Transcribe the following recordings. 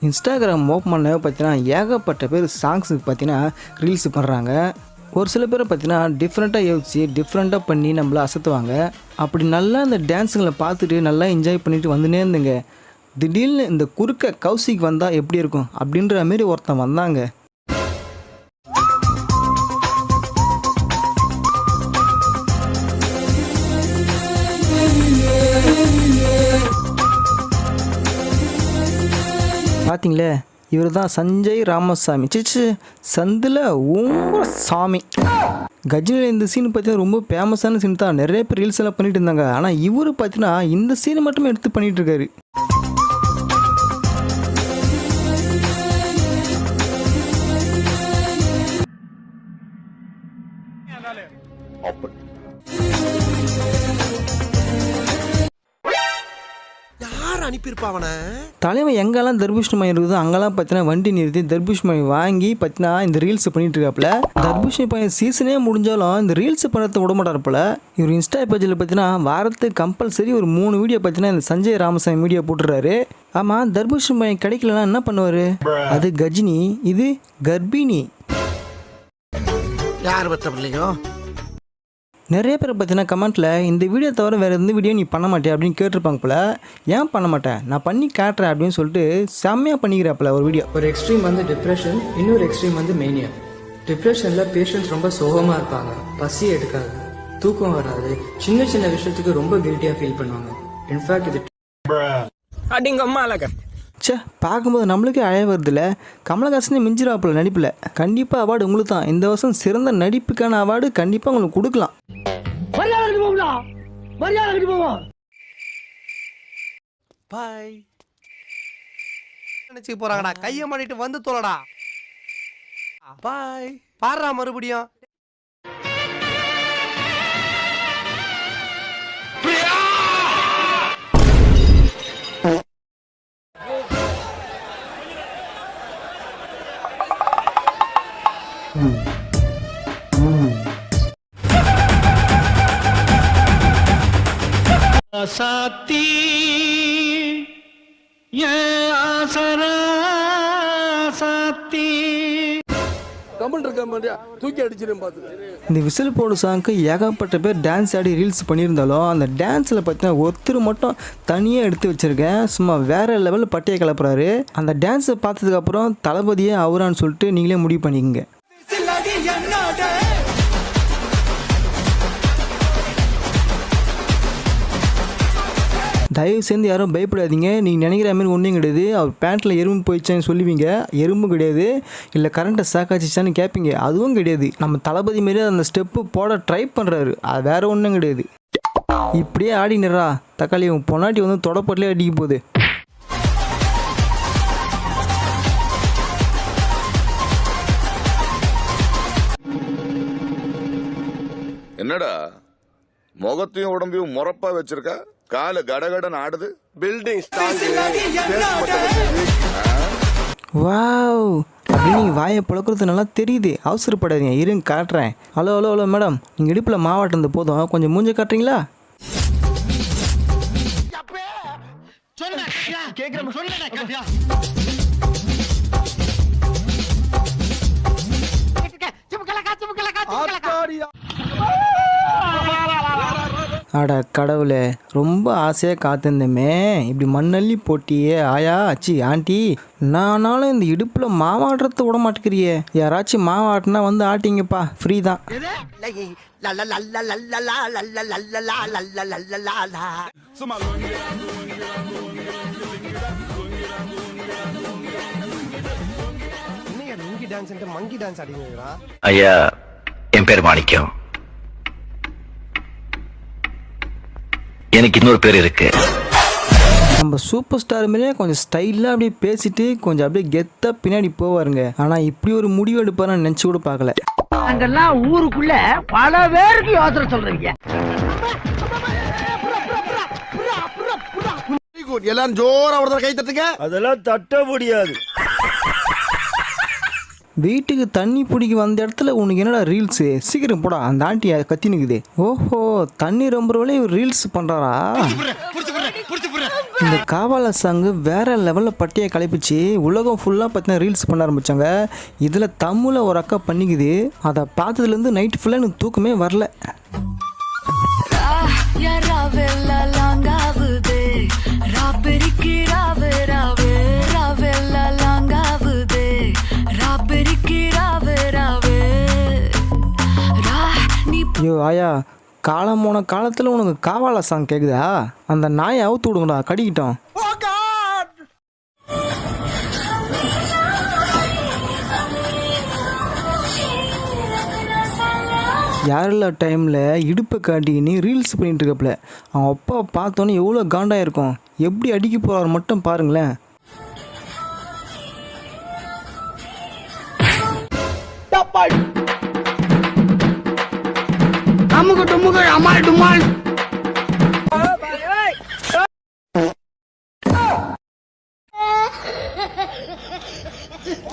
Instagram open பண்ணவே பார்த்தீங்கன்னா ஏகப்பட்ட பேர் சாங்ஸுக்கு பார்த்தீங்கன்னா ரீல்ஸ் பண்ணுறாங்க. ஒரு சில பேரை பார்த்தீங்கன்னா டிஃப்ரெண்ட்டாக யோசிச்சு டிஃப்ரெண்ட்டாக பண்ணி நம்மளை அசத்துவாங்க. அப்படி நல்லா இந்த டான்ஸுங்களை பார்த்துட்டு நல்லா என்ஜாய் பண்ணிட்டு வந்துனே இருந்துங்க. திடீர்னு இந்த குறுக்க கௌசிக் வந்தால் எப்படி இருக்கும் அப்படின்ற மாரி ஒருத்தன் வந்தாங்க. பார்த்தீங்களே, இவர் தான் சஞ்சய் ராமசாமி. சிச்சு சந்தில் ஊர சாமி. கஜினியில் இந்த சீன் பார்த்தீங்கன்னா ரொம்ப ஃபேமஸான சீன் தான். நிறைய பேர் ரீல்ஸ் எல்லாம் பண்ணிட்டு இருந்தாங்க. ஆனால் இவர் பார்த்தீங்கன்னா இந்த சீனை மட்டுமே எடுத்து பண்ணிட்டு இருக்காரு. தலைவன் எங்கெல்லாம் தர்பூஷணி மயம் இருக்குதோ அங்கெல்லாம் பார்த்தீங்கன்னா வண்டி நிறுத்தி தர்பூஷணி மயம் வாங்கி பார்த்தீங்கன்னா இந்த ரீல்ஸ் பண்ணிட்டு இருக்காப்புல. தர்பூஷணி பையன் சீசனே முடிஞ்சாலும் இந்த ரீல்ஸ் பண்ணுறது விட மாட்டார்ப்பல. இவர் இன்ஸ்டா பேஜில் பார்த்தீங்கன்னா வாரத்துக்கு கம்பல்சரி ஒரு 3 வீடியோ பார்த்தீங்கன்னா இந்த சஞ்சய் ராமசாமி வீடியோ போட்டுறாரு. ஆமாம், தர்பூஷணி பையன் கிடைக்கலன்னா என்ன பண்ணுவார்? அது கஜினி, இது கர்ப்பிணி. யார் பத்த பிள்ளைங்க? நிறைய பேர் பார்த்தீங்கன்னா கமெண்ட்டில் இந்த வீடியோ தவிர வேறு எந்த வீடியோ நீ பண்ண மாட்டே அப்படின்னு கேட்டிருப்பாங்க போல. ஏன் பண்ண மாட்டேன், நான் பண்ணி காட்டுறேன் அப்படின்னு சொல்லிட்டு செம்மையாக பண்ணிக்கிறாப்புல ஒரு வீடியோ. ஒரு எக்ஸ்ட்ரீம் வந்து டிப்ரெஷன், இன்னொரு எக்ஸ்ட்ரீம் வந்து மேனியா. டிப்ரெஷனில் பேஷண்ட்ஸ் ரொம்ப சோகமாக இருப்பாங்க, பசி எடுக்காது, தூக்கம் வராது, சின்ன சின்ன விஷயத்துக்கு ரொம்ப கில்ட்டியாக ஃபீல் பண்ணுவாங்க. இன்ஃபேக்ட் இது சே, பார்க்கும்போது நம்மளுக்கே அழைய வருதுல்ல. கமலஹாசனே மிஞ்சிராப்புல நடிப்பில். கண்டிப்பாக அவார்டு உங்களுக்கு தான். இந்த வருஷம் சிறந்த நடிப்புக்கான அவார்டு கண்டிப்பாக உங்களுக்கு கொடுக்கலாம். பாய் நினைச்சு போறாங்கடா, கைய மாட்டிட்டு வந்து தோலடா. பாய் பாடுறா மறுபடியும். சாத்தி ஆசரா சாத்தி தமிழ் இருக்க தூக்கி அடிச்சிடும் பார்த்து. இந்த விசில் போடு சாங்க்கு ஏகப்பட்ட பேர் டான்ஸ் ஆடி ரீல்ஸ் பண்ணியிருந்தாலும் அந்த டான்ஸில் பார்த்தீங்கன்னா ஒருத்தர் மட்டும் தனியாக எடுத்து வச்சுருக்கேன். சும்மா வேறு லெவலில் பட்டையை கிளப்புறாரு. அந்த டான்ஸை பார்த்ததுக்கப்புறம் தளபதியே அவரான்னு சொல்லிட்டு நீங்களே முடிவு பண்ணிக்கங்க. தயவு சேர்ந்து யாரும் பயப்படாதீங்க. நீங்கள் நினைக்கிற மாதிரி ஒன்றும் கிடையாது. அவர் பேண்ட்டில் எறும்பு போயிடுச்சான்னு சொல்லுவீங்க, எறும்பு கிடையாது. இல்லை கரண்ட்டை சாக்காச்சிச்சான்னு கேட்பீங்க, அதுவும் கிடையாது. நம்ம தளபதி மாரி அந்த ஸ்டெப்பு போட ட்ரை பண்ணுறாரு, அது வேறு ஒன்றும் கிடையாது. இப்படியே ஆடினரா தக்காளி பொன்னாட்டி வந்து தொடப்பட்டிலே அடிக்க போகுது. என்னடா முகத்தையும் உடம்பையும் முறப்பா வச்சிருக்க, கால கடகடன் ஆடுது. பில்டிங் வாவ், அப்படி நீங்கள் வாயை பழக்கிறது நல்லா தெரியுது. அவசரப்படாதீங்க, இருங்க காட்டுறேன். ஹலோ ஹலோ ஹலோ மேடம், நீங்கள் இடுப்பில் மாவாட்டம் போதும், கொஞ்சம் மூஞ்ச காட்டுறீங்களா? அட கடவுளே, ரொம்ப ஆசையாக காத்திருந்தேமே. இப்படி மண்ணள்ளி போட்டியே ஆயா ஆச்சி ஆண்டி. நானாலும் இந்த இடுப்பில் மாவாடுறத விட மாட்டேங்கிறியே. யாராச்சும் மாவாட்டினா வந்து ஆட்டிங்கப்பா, ஃப்ரீ தான். ஐயா, என் பேர் மாணிக்கம். எனக்கு இன்னொரு பேர் இருக்கு. நம்ம சூப்பர் ஸ்டார் மாதிரியே கொஞ்சம் ஸ்டைலாக அப்படியே பேசிட்டு கொஞ்சம் அப்படியே கெத்தாக பின்னாடி போவாருங்க. ஆனால் இப்படி ஒரு முடிவு எடுப்பாருன்னு நினச்சி கூட பார்க்கல. அங்கெல்லாம் ஊருக்குள்ள பல பேருக்கு யோசனை சொல்றீங்க. எல்லாரும் ஜோரா ஒரு கை தட்டுங்க. அதெல்லாம் தட்ட முடியாது. வீட்டுக்கு தண்ணி பிடிக்க வந்த இடத்துல உனக்கு என்னடா ரீல்ஸு, சீக்கிரம் போடா, அந்த ஆண்டி கத்தி நிற்குது. ஓஹோ, தண்ணி ரொம்ப இவர் ரீல்ஸ் பண்ணுறாரா? இந்த காவால சாங்கு வேற லெவலில் பட்டியை கலைப்பிச்சு உலகம் ஃபுல்லாக பார்த்தீங்கன்னா ரீல்ஸ் பண்ண ஆரம்பித்தாங்க. இதில் தமிழில் ஒரு அக்கா பண்ணிக்குது. அதை பார்த்ததுலேருந்து நைட்டு ஃபுல்லாக எனக்கு தூக்கமே வரல. ஐயோ ஆயா, காலம் போன காலத்தில் உனக்கு காவால சாங் கேட்குதா? அந்த நாயை அவுத்து விடுங்கடா, கடிக்கிட்டோம். யாரில்லா டைமில் இடுப்பை காட்டிக்கின்னு ரீல்ஸ் பண்ணிட்டு இருக்கப்பல அவன் அப்பா பார்த்தோன்னே எவ்வளோ காண்டாக இருக்கும். எப்படி அடிக்க போகிறாரு மட்டும் பாருங்களேன். அமுகு டுமுகு அமால் டுமால்.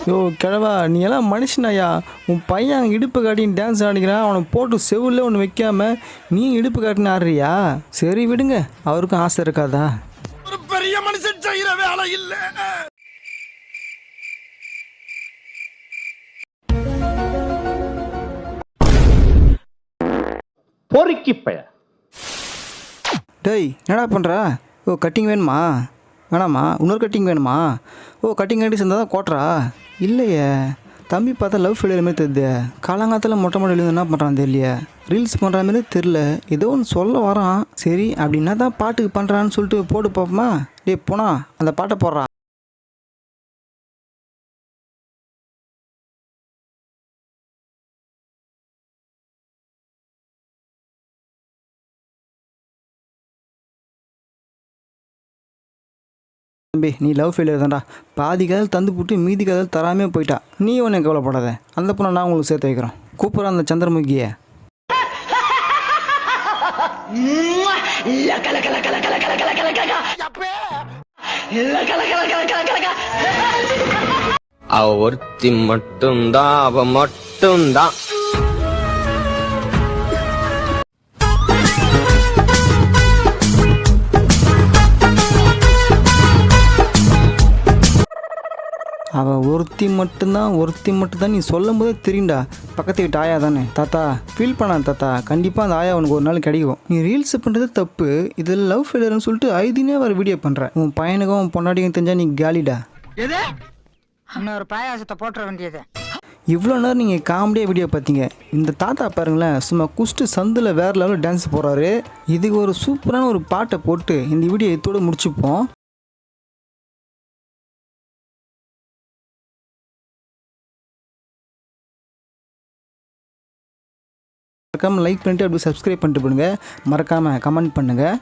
யோ கிழவா, நீ எல்லாம் மனுஷனாயா? உன் பையன் அங்கே இடுப்பு காட்டின்னு டான்ஸ் ஆடிக்கிறான், அவனை போட்டு செவுல ஒன்று வைக்காம நீ இடுப்பு காட்டின்னு ஆடுறியா? சரி விடுங்க, அவருக்கும் ஆசை இருக்காதா? ஒரு பெரிய மனுஷன் செய்யற வேலை இல்ல. பொறுக்கி பைய. டேய் என்னடா பண்ணுறா? ஓ கட்டிங் வேணுமா? வேணாமா? இன்னொரு கட்டிங் வேணுமா? ஓ கட்டிங் கட்டி சேர்ந்தா தான் கோட்டுறா? இல்லையே, தம்பி பார்த்தா லவ் ஃபெயிலியர் மாதிரி தெரியுது. காலங்காலத்தில் மொட்டை மாடியில் என்ன பண்ணுறான் தெரியலையே, ரீல்ஸ் பண்ணுற மாதிரி தெரில. ஏதோ ஒன்று சொல்ல வரான். சரி அப்படின்னா தான் பாட்டுக்கு பண்ணுறான்னு சொல்லிட்டு போட்டு பார்ப்போமா? டே போனா அந்த பாட்டை போடுறா. தம்பி நீ லவ் ஃபெயிலியர் தான்டா. பாதி கதல் தந்து போட்டு மீதி கதல் தராமே போயிட்டா. நீ ஒன்றும் கவலைப்படாத, அந்த பொண்ணை நான் உங்களுக்கு சேர்த்து வைக்கிறோம். கூப்பிட்றேன் அந்த சந்திரமுகியை. அவ ஒருத்தி மட்டும்தான், அவ மட்டும்தான். அவள் ஒருத்தி மட்டும்தான் நீ சொல்லும் போதே தெரியும்டா. பக்கத்து வீட்டு ஆயா தானே. தாத்தா ஃபீல் பண்ணான் தாத்தா, கண்டிப்பாக அந்த ஆயா உனக்கு ஒரு நாள் கிடைக்கும். நீ ரீல்ஸ் பண்ணுறது தப்பு, இதில் லவ் ஃபெயிலியர்னு சொல்லிட்டு ஐதினே வர வீடியோ பண்ணுற. உன் பையனுக்கும் உன் பொண்டாட்டிக்கும் தெரிஞ்சா நீ காலிடா. இன்னொரு பாயாசத்தை போட்டுற வேண்டியது. இவ்வளோ நேரம் நீங்கள் காமெடியாக வீடியோ பார்த்தீங்க. இந்த தாத்தா பாருங்களேன், சும்மா குஷ்டு சந்தில் வேறு லெவலில் டான்ஸ் போகிறாரு. இதுக்கு ஒரு சூப்பரான ஒரு பாட்டை போட்டு இந்த வீடியோ இதோட முடிச்சுப்போம். மறக்காமல் லைக் பண்ணிட்டு அப்படி சப்ஸ்கிரைப் பண்ணிட்டு போடுங்க. மறக்காமல் கமெண்ட் பண்ணுங்கள்.